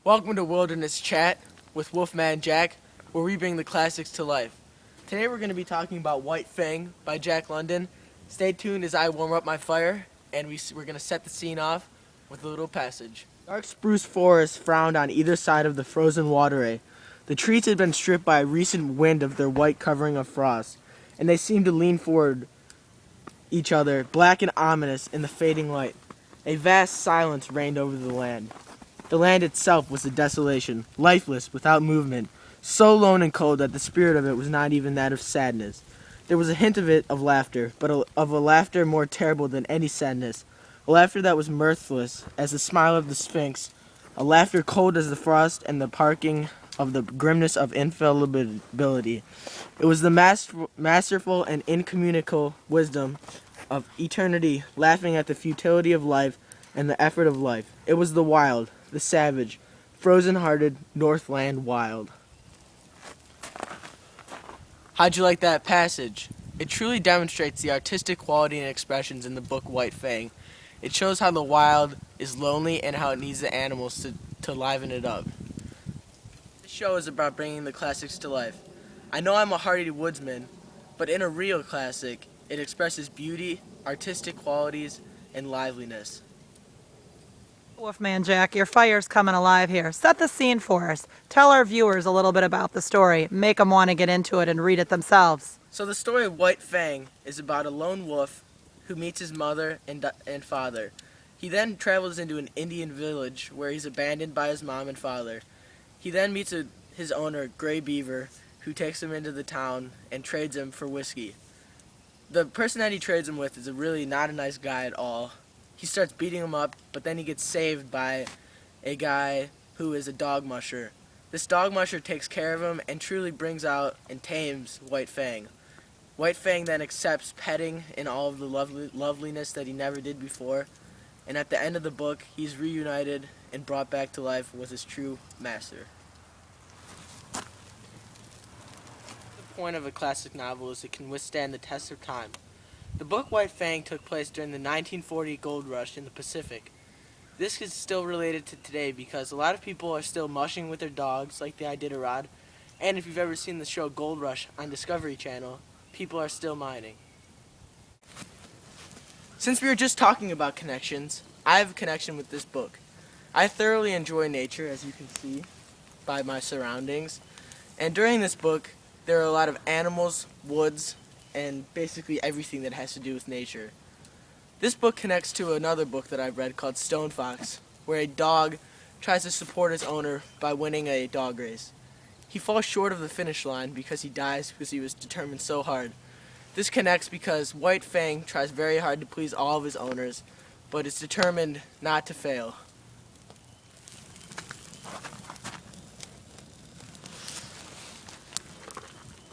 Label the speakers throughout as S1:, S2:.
S1: Welcome to Wilderness Chat with Wolfman Jack, where we bring the classics to life. Today we're going to be talking about White Fang by Jack London. Stay tuned as I warm up my fire, and we're going to set the scene off with a little passage. Dark spruce forests frowned on either side of the frozen waterway. The trees had been stripped by a recent wind of their white covering of frost, and they seemed to lean forward each other, black and ominous in the fading light. A vast silence reigned over the land. The land itself was a desolation, lifeless, without movement, so lone and cold that the spirit of it was not even that of sadness. There was a hint of it of laughter, but of a laughter more terrible than any sadness, a laughter that was mirthless as the smile of the Sphinx, a laughter cold as the frost and the parking of the grimness of infallibility. It was the masterful and incommunicable wisdom of eternity laughing at the futility of life and the effort of life. It was the wild, the savage, frozen-hearted Northland wild. How'd you like that passage? It truly demonstrates the artistic quality and expressions in the book White Fang. It shows how the wild is lonely and how it needs the animals to liven it up. This show is about bringing the classics to life. I know I'm a hardy woodsman, but in a real classic, it expresses beauty, artistic qualities, and liveliness.
S2: Wolfman Jack, your fire's coming alive here. Set the scene for us. Tell our viewers a little bit about the story. Make them want to get into it and read it themselves.
S1: So the story of White Fang is about a lone wolf who meets his mother and father. He then travels into an Indian village where he's abandoned by his mom and father. He then meets his owner, Gray Beaver, who takes him into the town and trades him for whiskey. The person that he trades him with is really not a nice guy at all. He starts beating him up, but then he gets saved by a guy who is a dog musher. This dog musher takes care of him and truly brings out and tames White Fang. White Fang then accepts petting and all of the loveliness that he never did before. And at the end of the book, he's reunited and brought back to life with his true master. The point of a classic novel is it can withstand the test of time. The book White Fang took place during the 1940 gold rush in the Pacific. This is still related to today because a lot of people are still mushing with their dogs like the Iditarod, and if you've ever seen the show Gold Rush on Discovery Channel, people are still mining. Since we were just talking about connections, I have a connection with this book. I thoroughly enjoy nature, as you can see by my surroundings, and during this book there are a lot of animals, woods, and basically everything that has to do with nature. This book connects to another book that I've read called Stone Fox, where a dog tries to support his owner by winning a dog race. He falls short of the finish line because he dies because he was determined so hard. This connects because White Fang tries very hard to please all of his owners, but is determined not to fail.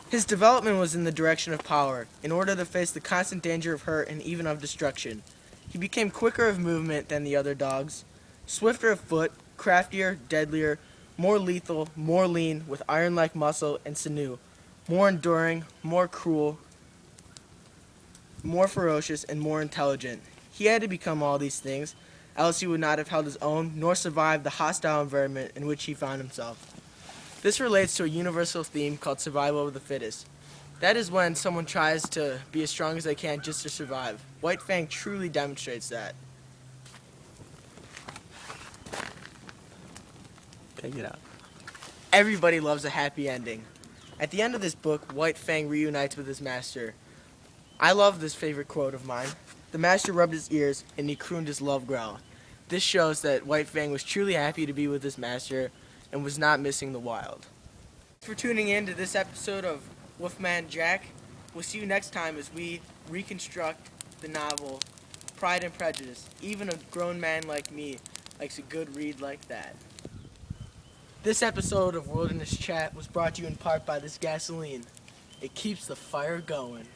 S1: His development was in the direction of power, in order to face the constant danger of hurt and even of destruction. He became quicker of movement than the other dogs, swifter of foot, craftier, deadlier, more lethal, more lean, with iron-like muscle and sinew, more enduring, more cruel, more ferocious, and more intelligent. He had to become all these things, else he would not have held his own, nor survived the hostile environment in which he found himself. This relates to a universal theme called survival of the fittest. That is when someone tries to be as strong as they can just to survive. White Fang truly demonstrates that. Take it out. Everybody loves a happy ending. At the end of this book, White Fang reunites with his master. I love this favorite quote of mine. The master rubbed his ears and he crooned his love growl. This shows that White Fang was truly happy to be with his master and was not missing the wild. Thanks for tuning in to this episode of Wolfman Jack. We'll see you next time as we reconstruct the novel Pride and Prejudice. Even a grown man like me likes a good read like that. This episode of Wilderness Chat was brought to you in part by this gasoline. It keeps the fire going.